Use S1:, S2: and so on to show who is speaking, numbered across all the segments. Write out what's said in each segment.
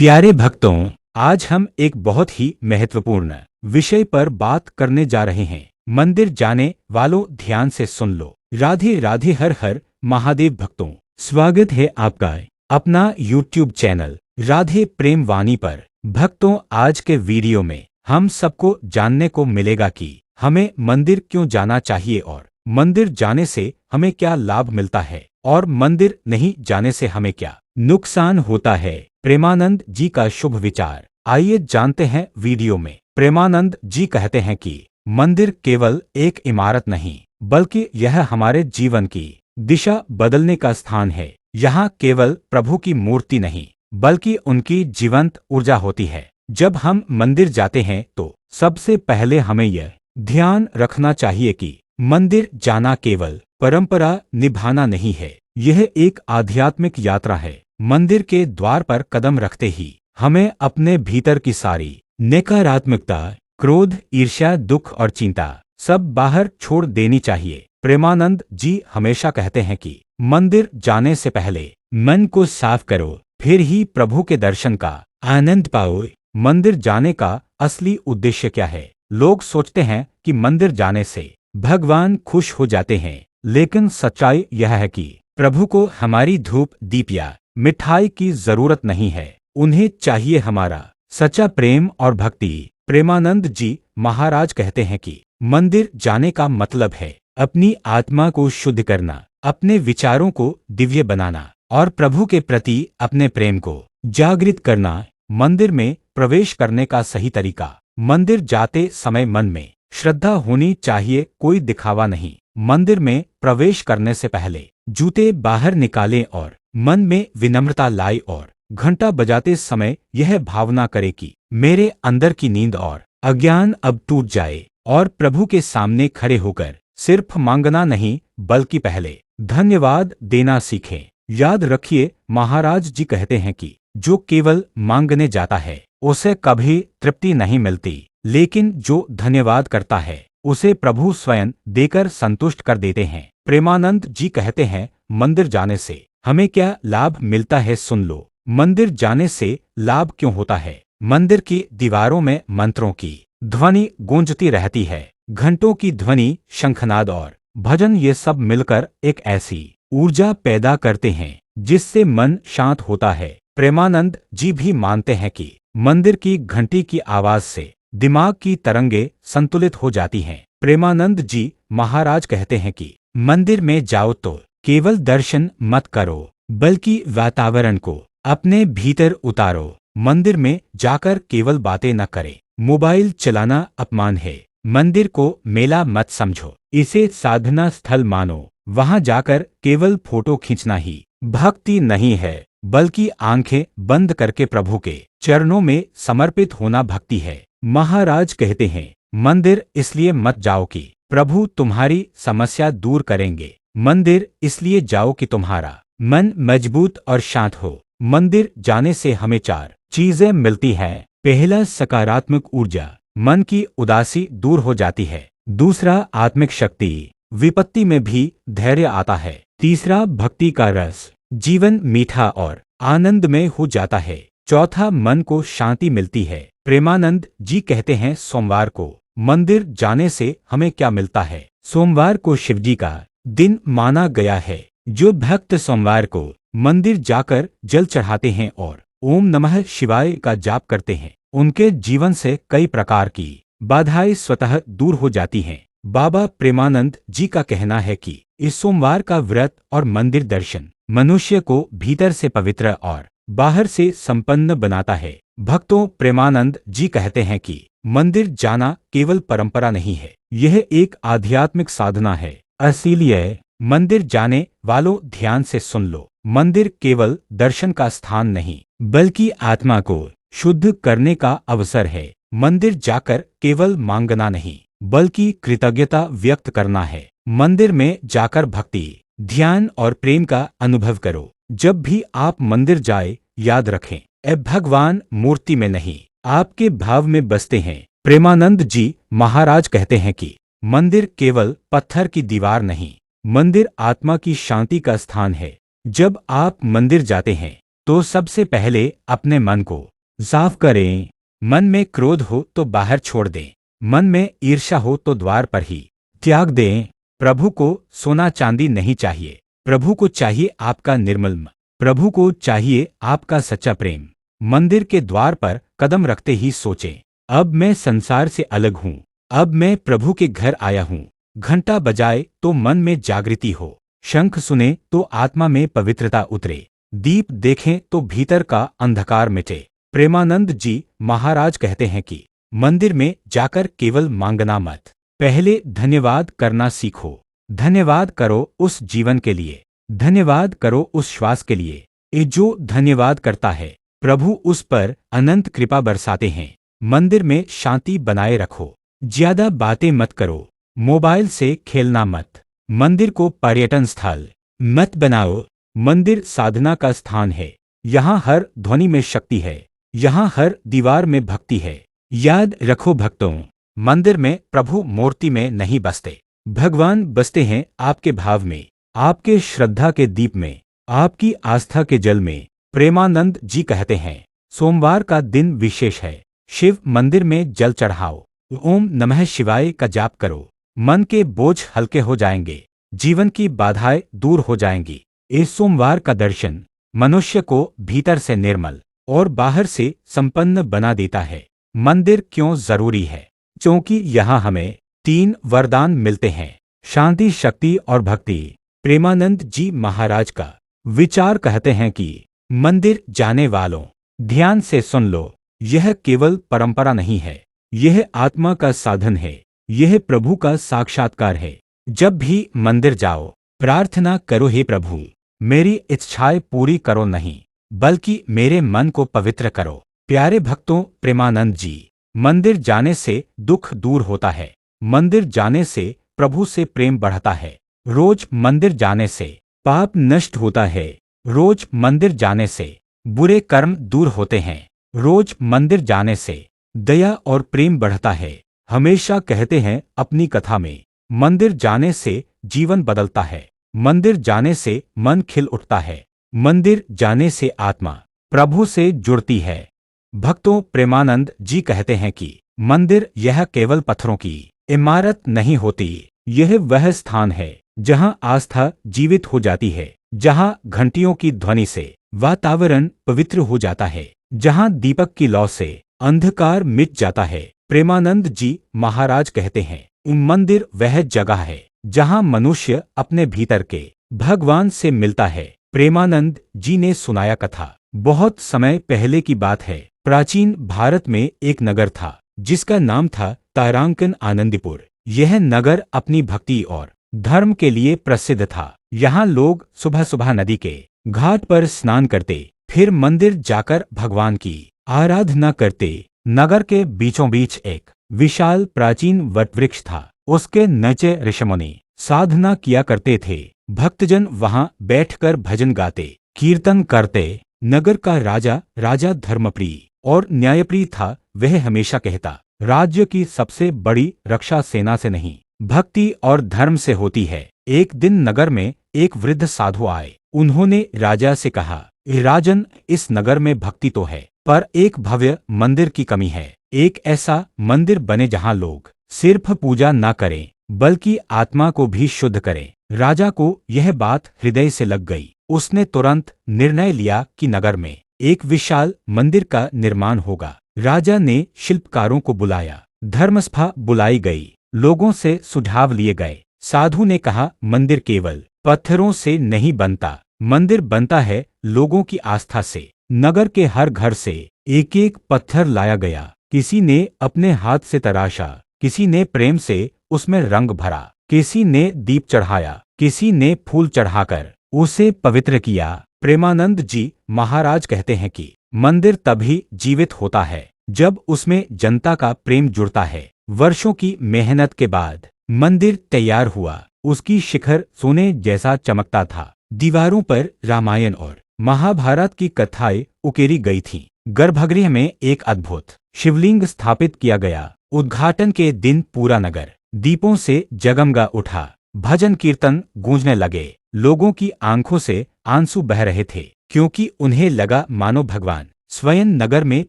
S1: प्यारे भक्तों, आज हम एक बहुत ही महत्वपूर्ण विषय पर बात करने जा रहे हैं। मंदिर जाने वालों, ध्यान से सुन लो। राधे राधे, हर हर महादेव। भक्तों, स्वागत है आपका अपना YouTube चैनल राधे प्रेम वाणी पर। भक्तों, आज के वीडियो में हम सबको जानने को मिलेगा कि हमें मंदिर क्यों जाना चाहिए और मंदिर जाने से हमें क्या लाभ मिलता है और मंदिर नहीं जाने से हमें क्या नुकसान होता है। प्रेमानंद जी का शुभ विचार, आइए जानते हैं वीडियो में। प्रेमानंद जी कहते हैं कि मंदिर केवल एक इमारत नहीं, बल्कि यह हमारे जीवन की दिशा बदलने का स्थान है। यहाँ केवल प्रभु की मूर्ति नहीं, बल्कि उनकी जीवंत ऊर्जा होती है। जब हम मंदिर जाते हैं तो सबसे पहले हमें यह ध्यान रखना चाहिए कि मंदिर जाना केवल परंपरा निभाना नहीं है, यह एक आध्यात्मिक यात्रा है। मंदिर के द्वार पर कदम रखते ही हमें अपने भीतर की सारी नकारात्मकता, क्रोध, ईर्ष्या, दुख और चिंता सब बाहर छोड़ देनी चाहिए। प्रेमानंद जी हमेशा कहते हैं कि मंदिर जाने से पहले मन को साफ करो, फिर ही प्रभु के दर्शन का आनंद पाओ। मंदिर जाने का असली उद्देश्य क्या है? लोग सोचते हैं कि मंदिर जाने से भगवान खुश हो जाते हैं, लेकिन सच्चाई यह है कि प्रभु को हमारी धूप, दीप या मिठाई की जरूरत नहीं है। उन्हें चाहिए हमारा सच्चा प्रेम और भक्ति। प्रेमानंद जी महाराज कहते हैं कि मंदिर जाने का मतलब है अपनी आत्मा को शुद्ध करना, अपने विचारों को दिव्य बनाना और प्रभु के प्रति अपने प्रेम को जागृत करना। मंदिर में प्रवेश करने का सही तरीका, मंदिर जाते समय मन में श्रद्धा होनी चाहिए, कोई दिखावा नहीं। मंदिर में प्रवेश करने से पहले जूते बाहर निकालें और मन में विनम्रता लाए और घंटा बजाते समय यह भावना करें कि मेरे अंदर की नींद और अज्ञान अब टूट जाए। और प्रभु के सामने खड़े होकर सिर्फ मांगना नहीं, बल्कि पहले धन्यवाद देना सीखें। याद रखिए, महाराज जी कहते हैं कि जो केवल मांगने जाता है उसे कभी तृप्ति नहीं मिलती, लेकिन जो धन्यवाद करता है उसे प्रभु स्वयं देकर संतुष्ट कर देते हैं। प्रेमानंद जी कहते हैं, मंदिर जाने से हमें क्या लाभ मिलता है, सुन लो। मंदिर जाने से लाभ क्यों होता है? मंदिर की दीवारों में मंत्रों की ध्वनि गूंजती रहती है। घंटों की ध्वनि, शंखनाद और भजन, ये सब मिलकर एक ऐसी ऊर्जा पैदा करते हैं जिससे मन शांत होता है। प्रेमानंद जी भी मानते हैं कि मंदिर की घंटी की आवाज से दिमाग की तरंगें संतुलित हो जाती हैं। प्रेमानंद जी महाराज कहते हैं कि मंदिर में जाओ तो केवल दर्शन मत करो, बल्कि वातावरण को अपने भीतर उतारो। मंदिर में जाकर केवल बातें न करें, मोबाइल चलाना अपमान है। मंदिर को मेला मत समझो, इसे साधना स्थल मानो। वहां जाकर केवल फोटो खींचना ही भक्ति नहीं है, बल्कि आंखें बंद करके प्रभु के चरणों में समर्पित होना भक्ति है। महाराज कहते हैं, मंदिर इसलिए मत जाओ कि प्रभु तुम्हारी समस्या दूर करेंगे, मंदिर इसलिए जाओ कि तुम्हारा मन मजबूत और शांत हो। मंदिर जाने से हमें 4 चीजें मिलती हैं। पहला, सकारात्मक ऊर्जा, मन की उदासी दूर हो जाती है। दूसरा, आत्मिक शक्ति, विपत्ति में भी धैर्य आता है। तीसरा, भक्ति का रस, जीवन मीठा और आनंदमय हो जाता है। चौथा, मन को शांति मिलती है। प्रेमानंद जी कहते हैं, सोमवार को मंदिर जाने से हमें क्या मिलता है? सोमवार को शिवजी का दिन माना गया है। जो भक्त सोमवार को मंदिर जाकर जल चढ़ाते हैं और ओम नमः शिवाय का जाप करते हैं, उनके जीवन से कई प्रकार की बाधाएं स्वतः दूर हो जाती हैं। बाबा प्रेमानंद जी का कहना है कि इस सोमवार का व्रत और मंदिर दर्शन मनुष्य को भीतर से पवित्र और बाहर से संपन्न बनाता है। भक्तों, प्रेमानंद जी कहते हैं कि मंदिर जाना केवल परंपरा नहीं है, यह एक आध्यात्मिक साधना है। इसीलिए मंदिर जाने वालों, ध्यान से सुन लो। मंदिर केवल दर्शन का स्थान नहीं, बल्कि आत्मा को शुद्ध करने का अवसर है। मंदिर जाकर केवल मांगना नहीं, बल्कि कृतज्ञता व्यक्त करना है। मंदिर में जाकर भक्ति, ध्यान और प्रेम का अनुभव करो। जब भी आप मंदिर जाए, याद रखें, भगवान मूर्ति में नहीं, आपके भाव में बसते हैं। प्रेमानंद जी महाराज कहते हैं कि मंदिर केवल पत्थर की दीवार नहीं, मंदिर आत्मा की शांति का स्थान है। जब आप मंदिर जाते हैं तो सबसे पहले अपने मन को साफ करें। मन में क्रोध हो तो बाहर छोड़ दें। मन में ईर्ष्या हो तो द्वार पर ही त्याग दें। प्रभु को सोना चांदी नहीं चाहिए। प्रभु को चाहिए आपका निर्मल मन। प्रभु को चाहिए आपका सच्चा प्रेम। मंदिर के द्वार पर कदम रखते ही सोचें, अब मैं संसार से अलग हूँ। अब मैं प्रभु के घर आया हूँ। घंटा बजाए तो मन में जागृति हो। शंख सुने तो आत्मा में पवित्रता उतरे। दीप देखें तो भीतर का अंधकार मिटे। प्रेमानंद जी महाराज कहते हैं कि मंदिर में जाकर केवल मांगना मत, पहले धन्यवाद करना सीखो। धन्यवाद करो उस जीवन के लिए, धन्यवाद करो उस श्वास के लिए। ये जो धन्यवाद करता है प्रभु उस पर अनंत कृपा बरसाते हैं। मंदिर में शांति बनाए रखो। ज्यादा बातें मत करो। मोबाइल से खेलना मत। मंदिर को पर्यटन स्थल मत बनाओ। मंदिर साधना का स्थान है। यहाँ हर ध्वनि में शक्ति है। यहाँ हर दीवार में भक्ति है। याद रखो भक्तों, मंदिर में प्रभु मूर्ति में नहीं बसते। भगवान बसते हैं आपके भाव में, आपके श्रद्धा के दीप में, आपकी आस्था के जल में। प्रेमानंद जी कहते हैं, सोमवार का दिन विशेष है। शिव मंदिर में जल चढ़ाओ। ओम नमः शिवाय का जाप करो। मन के बोझ हल्के हो जाएंगे। जीवन की बाधाएं दूर हो जाएंगी। इस सोमवार का दर्शन मनुष्य को भीतर से निर्मल और बाहर से संपन्न बना देता है। मंदिर क्यों जरूरी है? क्योंकि यहाँ हमें 3 वरदान मिलते हैं, शांति, शक्ति और भक्ति। प्रेमानंद जी महाराज का विचार कहते हैं कि मंदिर जाने वालों, ध्यान से सुन लो, यह केवल परंपरा नहीं है, यह आत्मा का साधन है, यह प्रभु का साक्षात्कार है। जब भी मंदिर जाओ, प्रार्थना करो, हे प्रभु, मेरी इच्छाएं पूरी करो नहीं, बल्कि मेरे मन को पवित्र करो। प्यारे भक्तों, प्रेमानंद जी, मंदिर जाने से दुख दूर होता है। मंदिर जाने से प्रभु से प्रेम बढ़ता है। रोज मंदिर जाने से पाप नष्ट होता है। रोज मंदिर जाने से बुरे कर्म दूर होते हैं। रोज मंदिर जाने से दया और प्रेम बढ़ता है। हमेशा कहते हैं अपनी कथा में, मंदिर जाने से जीवन बदलता है। मंदिर जाने से मन खिल उठता है। मंदिर जाने से आत्मा प्रभु से जुड़ती है। भक्तों, प्रेमानंद जी कहते हैं कि मंदिर यह केवल पत्थरों की इमारत नहीं होती, यह वह स्थान है जहां आस्था जीवित हो जाती है, जहां घंटियों की ध्वनि से वातावरण पवित्र हो जाता है, जहां दीपक की लौ से अंधकार मिट जाता है। प्रेमानंद जी महाराज कहते हैं, मंदिर वह जगह है जहां मनुष्य अपने भीतर के भगवान से मिलता है। प्रेमानंद जी ने सुनाया कथा। बहुत समय पहले की बात है। प्राचीन भारत में एक नगर था जिसका नाम था तारांकन आनंदपुर। यह नगर अपनी भक्ति और धर्म के लिए प्रसिद्ध था। यहाँ लोग सुबह सुबह नदी के घाट पर स्नान करते, फिर मंदिर जाकर भगवान की आराधना करते। नगर के बीचों बीच एक विशाल प्राचीन वटवृक्ष था। उसके नीचे ऋषिमुनि साधना किया करते थे। भक्तजन वहां बैठकर भजन गाते, कीर्तन करते। नगर का राजा, राजा धर्मप्रिय और न्यायप्रिय था। वह हमेशा कहता, राज्य की सबसे बड़ी रक्षा सेना से नहीं, भक्ति और धर्म से होती है। एक दिन नगर में एक वृद्ध साधु आए। उन्होंने राजा से कहा, राजन, इस नगर में भक्ति तो है, पर एक भव्य मंदिर की कमी है। एक ऐसा मंदिर बने जहां लोग सिर्फ पूजा न करें, बल्कि आत्मा को भी शुद्ध करें। राजा को यह बात हृदय से लग गई। उसने तुरंत निर्णय लिया कि नगर में एक विशाल मंदिर का निर्माण होगा। राजा ने शिल्पकारों को बुलाया, धर्मसभा बुलाई गई, लोगों से सुझाव लिए गए। साधु ने कहा, मंदिर केवल पत्थरों से नहीं बनता, मंदिर बनता है लोगों की आस्था से। नगर के हर घर से एक एक पत्थर लाया गया। किसी ने अपने हाथ से तराशा, किसी ने प्रेम से उसमें रंग भरा, किसी ने दीप चढ़ाया, किसी ने फूल चढ़ाकर उसे पवित्र किया। प्रेमानंद जी महाराज कहते हैं कि मंदिर तभी जीवित होता है जब उसमें जनता का प्रेम जुड़ता है। वर्षों की मेहनत के बाद मंदिर तैयार हुआ। उसकी शिखर सोने जैसा चमकता था। दीवारों पर रामायण और महाभारत की कथाएं उकेरी गई थीं। गर्भगृह में एक अद्भुत शिवलिंग स्थापित किया गया। उद्घाटन के दिन पूरा नगर दीपों से जगमगा उठा। भजन कीर्तन गूंजने लगे। लोगों की आंखों से आंसू बह रहे थे, क्योंकि उन्हें लगा मानो भगवान स्वयं नगर में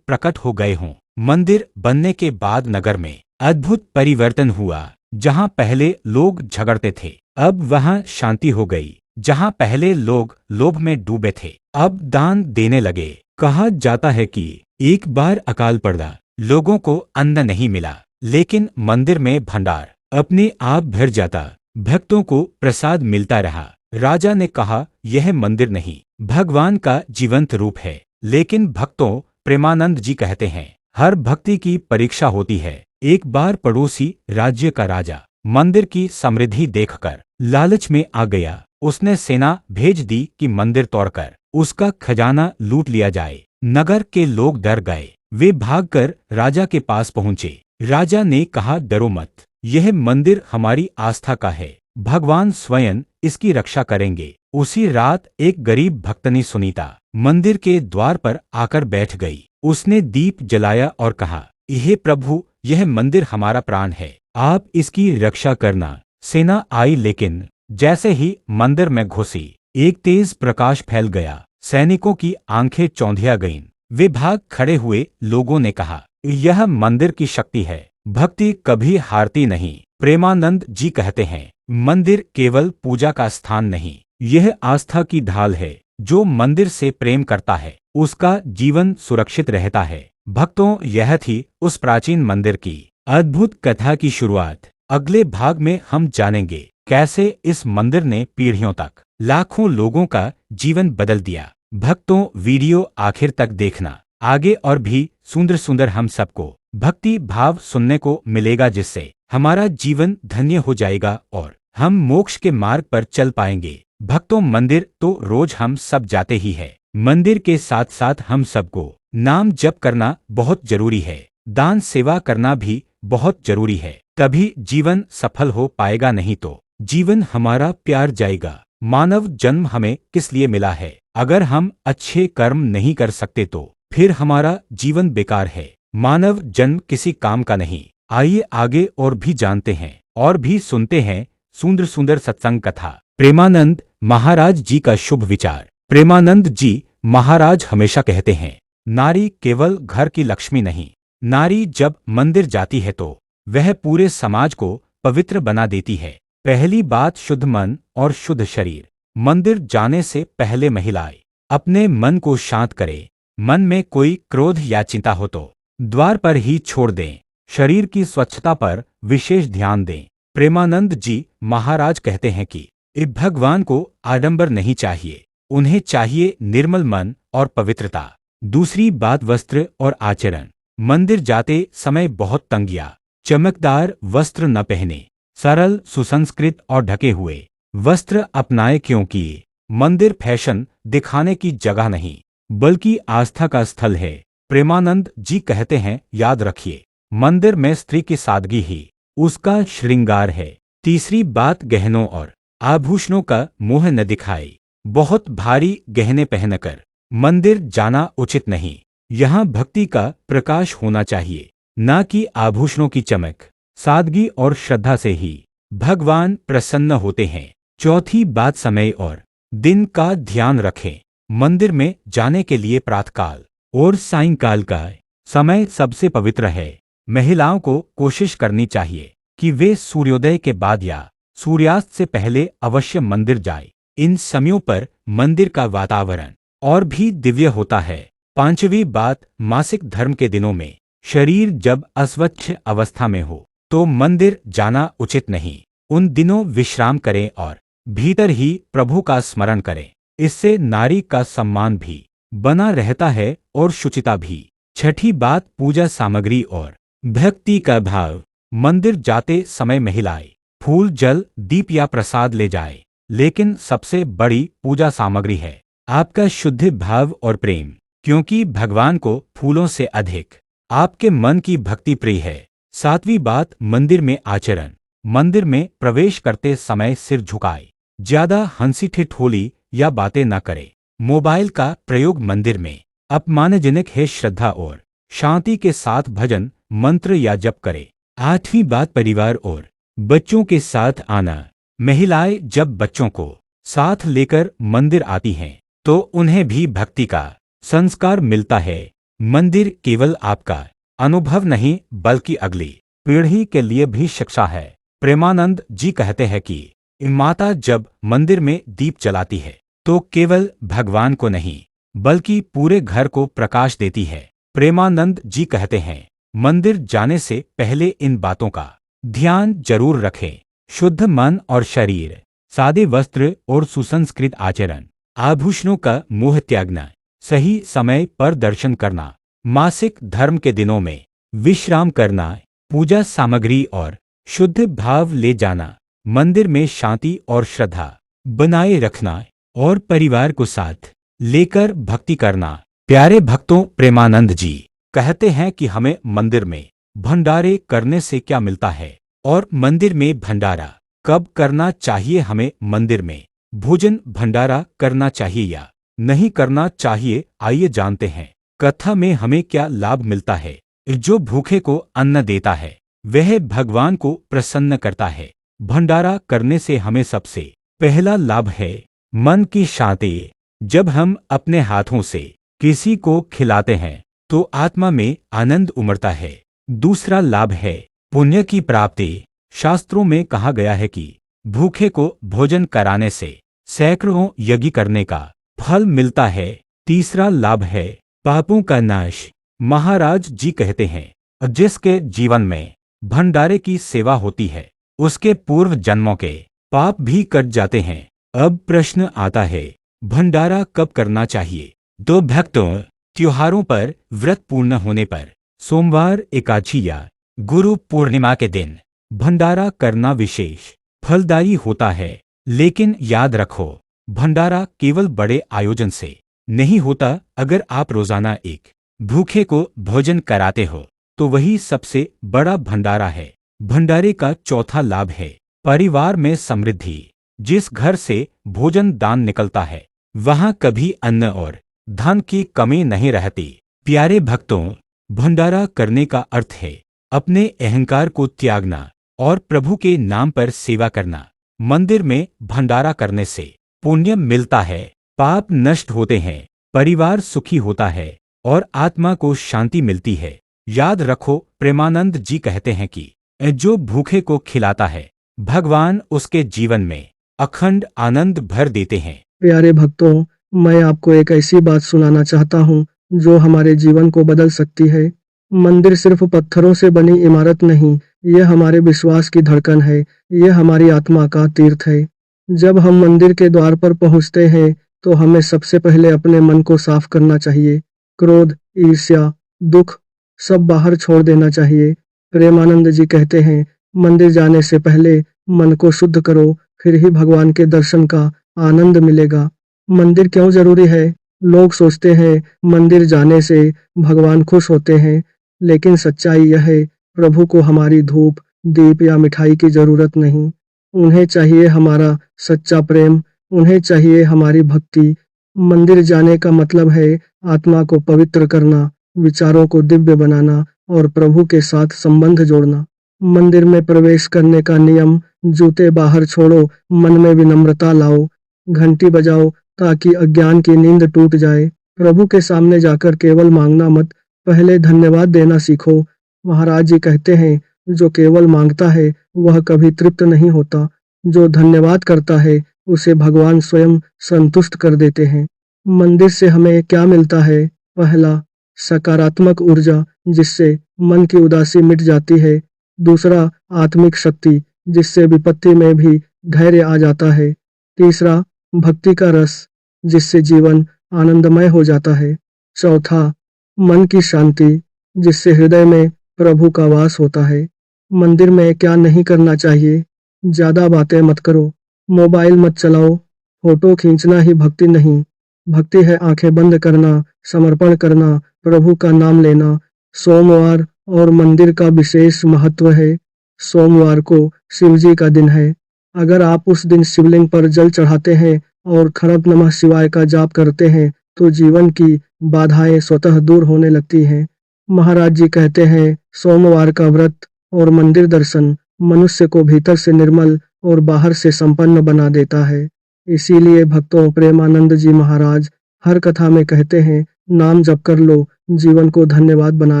S1: प्रकट हो गए हों। मंदिर बनने के बाद नगर में अद्भुत परिवर्तन हुआ। जहां पहले लोग झगड़ते थे, अब वहां शांति हो गई। जहां पहले लोग लोभ में डूबे थे, अब दान देने लगे। कहा जाता है कि एक बार अकाल पड़ा, लोगों को अन्न नहीं मिला, लेकिन मंदिर में भंडार अपने आप भर जाता, भक्तों को प्रसाद मिलता रहा। राजा ने कहा, यह मंदिर नहीं, भगवान का जीवंत रूप है। लेकिन भक्तों, प्रेमानंद जी कहते हैं, हर भक्ति की परीक्षा होती है। एक बार पड़ोसी राज्य का राजा मंदिर की समृद्धि देखकर लालच में आ गया। उसने सेना भेज दी कि मंदिर तोड़कर उसका खजाना लूट लिया जाए। नगर के लोग डर गए, वे भागकर राजा के पास पहुंचे। राजा ने कहा, डरो मत, यह मंदिर हमारी आस्था का है, भगवान स्वयं इसकी रक्षा करेंगे। उसी रात एक गरीब भक्तनी सुनीता मंदिर के द्वार पर आकर बैठ गई। उसने दीप जलाया और कहा, हे प्रभु, यह मंदिर हमारा प्राण है, आप इसकी रक्षा करना। सेना आई, लेकिन जैसे ही मंदिर में घुसी, एक तेज प्रकाश फैल गया। सैनिकों की आंखें चौंधिया गईं। वे भाग खड़े हुए। लोगों ने कहा, यह मंदिर की शक्ति है, भक्ति कभी हारती नहीं। प्रेमानंद जी कहते हैं, मंदिर केवल पूजा का स्थान नहीं, यह आस्था की ढाल है। जो मंदिर से प्रेम करता है, उसका जीवन सुरक्षित रहता है। भक्तों, यह थी उस प्राचीन मंदिर की अद्भुत कथा की शुरुआत। अगले भाग में हम जानेंगे कैसे इस मंदिर ने पीढ़ियों तक लाखों लोगों का जीवन बदल दिया। भक्तों, वीडियो आखिर तक देखना, आगे और भी सुंदर सुंदर हम सबको भक्ति भाव सुनने को मिलेगा, जिससे हमारा जीवन धन्य हो जाएगा और हम मोक्ष के मार्ग पर चल पाएंगे। भक्तों, मंदिर तो रोज हम सब जाते ही है। मंदिर के साथ साथ हम सबको नाम जप करना बहुत जरूरी है। दान सेवा करना भी बहुत जरूरी है, तभी जीवन सफल हो पाएगा, नहीं तो जीवन हमारा प्यार जाएगा। मानव जन्म हमें किस लिए मिला है? अगर हम अच्छे कर्म नहीं कर सकते तो फिर हमारा जीवन बेकार है। मानव जन्म किसी काम का नहीं। आइए आगे और भी जानते हैं और भी सुनते हैं सुंदर सुंदर सत्संग कथा। प्रेमानंद महाराज जी का शुभ विचार। प्रेमानंद जी महाराज हमेशा कहते हैं, नारी केवल घर की लक्ष्मी नहीं, नारी जब मंदिर जाती है तो वह पूरे समाज को पवित्र बना देती है। पहली बात, शुद्ध मन और शुद्ध शरीर। मंदिर जाने से पहले महिलाएं अपने मन को शांत करें। मन में कोई क्रोध या चिंता हो तो द्वार पर ही छोड़ दें। शरीर की स्वच्छता पर विशेष ध्यान दें। प्रेमानंद जी महाराज कहते हैं कि भगवान को आडंबर नहीं चाहिए, उन्हें चाहिए निर्मल मन और पवित्रता। दूसरी बात, वस्त्र और आचरण। मंदिर जाते समय बहुत तंगिया चमकदार वस्त्र न पहने, सरल सुसंस्कृत और ढके हुए वस्त्र अपनाए, क्योंकि मंदिर फैशन दिखाने की जगह नहीं बल्कि आस्था का स्थल है। प्रेमानंद जी कहते हैं, याद रखिए, मंदिर में स्त्री की सादगी ही उसका श्रृंगार है। तीसरी बात, गहनों और आभूषणों का मोह न दिखाए। बहुत भारी गहने पहनकर मंदिर जाना उचित नहीं। यहाँ भक्ति का प्रकाश होना चाहिए, न कि आभूषणों की चमक। सादगी और श्रद्धा से ही भगवान प्रसन्न होते हैं। चौथी बात, समय और दिन का ध्यान रखें। मंदिर में जाने के लिए प्रातःकाल और सायंकाल का समय सबसे पवित्र है। महिलाओं को कोशिश करनी चाहिए कि वे सूर्योदय के बाद या सूर्यास्त से पहले अवश्य मंदिर जाए। इन समयों पर मंदिर का वातावरण और भी दिव्य होता है। पांचवी बात, मासिक धर्म के दिनों में शरीर जब अस्वच्छ अवस्था में हो तो मंदिर जाना उचित नहीं। उन दिनों विश्राम करें और भीतर ही प्रभु का स्मरण करें। इससे नारी का सम्मान भी बना रहता है और शुचिता भी। छठी बात, पूजा सामग्री और भक्ति का भाव। मंदिर जाते समय महिलाएं फूल, जल, दीप या प्रसाद ले जाए, लेकिन सबसे बड़ी पूजा सामग्री है आपका शुद्ध भाव और प्रेम, क्योंकि भगवान को फूलों से अधिक आपके मन की भक्ति प्रिय है। सातवीं बात, मंदिर में आचरण। मंदिर में प्रवेश करते समय सिर झुकाए, ज्यादा हंसी ठिठोली या बातें न करें। मोबाइल का प्रयोग मंदिर में अपमानजनक है। श्रद्धा और शांति के साथ भजन, मंत्र या जप करें। आठवीं बात, परिवार और बच्चों के साथ आना। महिलाएं जब बच्चों को साथ लेकर मंदिर आती हैं, तो उन्हें भी भक्ति का संस्कार मिलता है। मंदिर केवल आपका अनुभव नहीं बल्कि अगली पीढ़ी के लिए भी शिक्षा है। प्रेमानंद जी कहते हैं कि माता जब मंदिर में दीप जलाती है तो केवल भगवान को नहीं बल्कि पूरे घर को प्रकाश देती है। प्रेमानंद जी कहते हैं, मंदिर जाने से पहले इन बातों का ध्यान जरूर रखें। शुद्ध मन और शरीर, सादे वस्त्र और सुसंस्कृत आचरण, आभूषणों का मोह त्यागना, सही समय पर दर्शन करना, मासिक धर्म के दिनों में विश्राम करना, पूजा सामग्री और शुद्ध भाव ले जाना, मंदिर में शांति और श्रद्धा बनाए रखना और परिवार को साथ लेकर भक्ति करना। प्यारे भक्तों, प्रेमानंद जी कहते हैं कि हमें मंदिर में भंडारे करने से क्या मिलता है और मंदिर में भंडारा कब करना चाहिए। हमें मंदिर में भोजन भंडारा करना चाहिए या नहीं करना चाहिए, आइए जानते हैं कथा में हमें क्या लाभ मिलता है। जो भूखे को अन्न देता है वह भगवान को प्रसन्न करता है। भंडारा करने से हमें सबसे पहला लाभ है मन की शांति। जब हम अपने हाथों से किसी को खिलाते हैं तो आत्मा में आनंद उमड़ता है। दूसरा लाभ है पुण्य की प्राप्ति। शास्त्रों में कहा गया है कि भूखे को भोजन कराने से सैकड़ों यज्ञ करने का फल मिलता है। तीसरा लाभ है पापों का नाश। महाराज जी कहते हैं, जिसके जीवन में भंडारे की सेवा होती है उसके पूर्व जन्मों के पाप भी कट जाते हैं। अब प्रश्न आता है, भंडारा कब करना चाहिए। तो भक्तों, त्योहारों पर, व्रत पूर्ण होने पर, सोमवार, एकादशी या गुरु पूर्णिमा के दिन भंडारा करना विशेष फलदायी होता है। लेकिन याद रखो, भंडारा केवल बड़े आयोजन से नहीं होता। अगर आप रोजाना एक भूखे को भोजन कराते हो तो वही सबसे बड़ा भंडारा है। भंडारे का चौथा लाभ है परिवार में समृद्धि। जिस घर से भोजन दान निकलता है वहां कभी अन्न और धन की कमी नहीं रहती। प्यारे भक्तों, भंडारा करने का अर्थ है अपने अहंकार को त्यागना और प्रभु के नाम पर सेवा करना। मंदिर में भंडारा करने से पुण्य मिलता है, पाप नष्ट होते हैं, परिवार सुखी होता है और आत्मा को शांति मिलती है। याद रखो, प्रेमानंद जी कहते हैं कि जो भूखे को खिलाता है भगवान उसके जीवन में अखंड आनंद भर देते हैं।
S2: प्यारे भक्तों, मैं आपको एक ऐसी बात सुनाना चाहता हूँ जो हमारे जीवन को बदल सकती है। मंदिर सिर्फ पत्थरों से बनी इमारत नहीं, यह हमारे विश्वास की धड़कन है, यह हमारी आत्मा का तीर्थ है। जब हम मंदिर के द्वार पर पहुँचते हैं तो हमें सबसे पहले अपने मन को साफ करना चाहिए। क्रोध, ईर्ष्या, दुख सब बाहर छोड़ देना चाहिए। प्रेमानंद जी कहते हैं, मंदिर जाने से पहले मन को शुद्ध करो, फिर ही भगवान के दर्शन का आनंद मिलेगा। मंदिर क्यों जरूरी है? लोग सोचते हैं मंदिर जाने से भगवान खुश होते हैं, लेकिन सच्चाई यह है, प्रभु को हमारी धूप, दीप या मिठाई की जरूरत नहीं। उन्हें चाहिए हमारा सच्चा प्रेम, उन्हें चाहिए हमारी भक्ति। मंदिर जाने का मतलब है आत्मा को पवित्र करना, विचारों को दिव्य बनाना और प्रभु के साथ संबंध जोड़ना। मंदिर में प्रवेश करने का नियम, जूते बाहर छोड़ो, मन में विनम्रता लाओ, घंटी बजाओ ताकि अज्ञान की नींद टूट जाए। प्रभु के सामने जाकर केवल मांगना मत, पहले धन्यवाद देना सीखो। महाराज जी कहते हैं, जो केवल मांगता है वह कभी तृप्त नहीं होता, जो धन्यवाद करता है उसे भगवान स्वयं संतुष्ट कर देते हैं। मंदिर से हमें क्या मिलता है? पहला, सकारात्मक ऊर्जा, जिससे मन की उदासी मिट जाती है। दूसरा, आत्मिक शक्ति, जिससे विपत्ति में भी धैर्य आ जाता है। तीसरा, भक्ति का रस, जिससे जीवन आनंदमय हो जाता है। चौथा, मन की शांति, जिससे हृदय में प्रभु का वास होता है। मंदिर में क्या नहीं करना चाहिए? ज्यादा बातें मत करो, मोबाइल मत चलाओ, फोटो खींचना ही भक्ति नहीं। भक्ति है आंखें बंद करना, समर्पण करना, प्रभु का नाम लेना। सोमवार और मंदिर का विशेष महत्व है। सोमवार को शिव जी का दिन है। अगर आप उस दिन शिवलिंग पर जल चढ़ाते हैं और खड़प नमः शिवाय का जाप करते हैं तो जीवन की बाधाएं स्वतः दूर होने लगती हैं। महाराज जी कहते हैं, सोमवार का व्रत और मंदिर दर्शन मनुष्य को भीतर से निर्मल और बाहर से संपन्न बना देता है। इसीलिए भक्तों प्रेमानंद जी महाराज हर कथा में कहते हैं, नाम जप कर लो, जीवन को धन्यवाद बना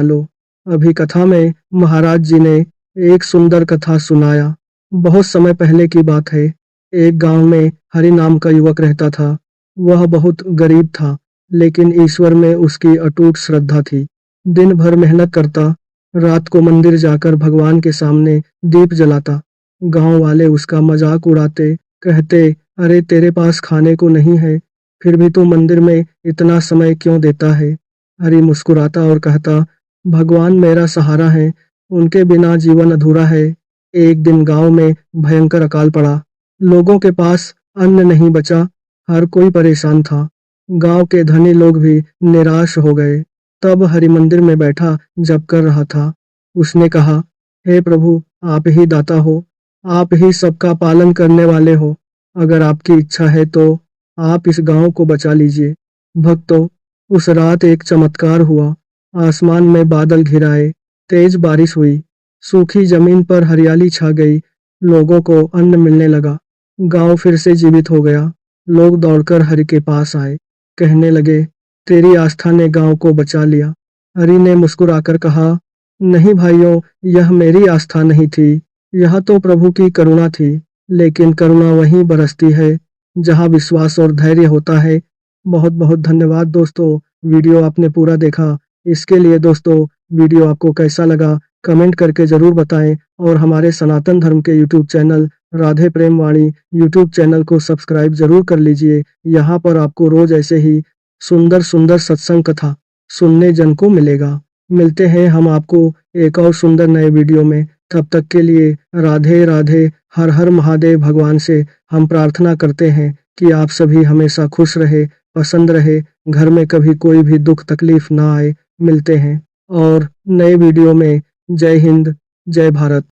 S2: लो। अभी कथा में महाराज जी ने एक सुंदर कथा सुनाया। बहुत समय पहले की बात है। एक गांव में हरि नाम का युवक रहता था। वह बहुत गरीब था, लेकिन ईश्वर में उसकी अटूट श्रद्धा थी। दिन भर मेहनत करता, रात को मंदिर जाकर भगवान के सामने दीप जलाता। गांव वाले उसका मजाक उड़ाते, कहते, अरे तेरे पास खाने को नहीं है, फिर भी तू मंदिर में इतना समय क्यों देता है? हरि मुस्कुराता और कहता, भगवान मेरा सहारा है, उनके बिना जीवन अधूरा है। एक दिन गांव में भयंकर अकाल पड़ा। लोगों के पास अन्न नहीं बचा, हर कोई परेशान था। गांव के धनी लोग भी निराश हो गए। तब हरि मंदिर में बैठा जप कर रहा था। उसने कहा, हे प्रभु, आप ही दाता हो, आप ही सबका पालन करने वाले हो। अगर आपकी इच्छा है तो आप इस गांव को बचा लीजिए। भक्तों, उस रात एक चमत्कार हुआ। आसमान में बादल घिराए, तेज बारिश हुई, सूखी जमीन पर हरियाली छा गई, लोगों को अन्न मिलने लगा। गांव फिर से जीवित हो गया। लोग दौड़कर हरि के पास आए, कहने लगे, तेरी आस्था ने गांव को बचा लिया। हरि ने मुस्कुराकर कहा, नहीं भाइयों, यह मेरी आस्था नहीं थी, यह तो प्रभु की करुणा थी। लेकिन करुणा वहीं बरसती है जहां विश्वास और धैर्य होता है। बहुत बहुत धन्यवाद दोस्तों, वीडियो आपने पूरा देखा। इसके लिए दोस्तों, वीडियो आपको कैसा लगा कमेंट करके ज़रूर बताएं और हमारे सनातन धर्म के यूट्यूब चैनल राधे प्रेम वाणी यूट्यूब चैनल को सब्सक्राइब जरूर कर लीजिए। यहाँ पर आपको रोज ऐसे ही सुंदर सुंदर सत्संग कथा सुनने जन को मिलेगा। मिलते हैं हम आपको एक और सुंदर नए वीडियो में। तब तक के लिए राधे राधे, हर हर महादेव। भगवान से हम प्रार्थना करते हैं कि आप सभी हमेशा खुश रहे, पसंद रहे, घर में कभी कोई भी दुख तकलीफ ना आए। मिलते हैं और नए वीडियो में। जय हिंद, जय भारत।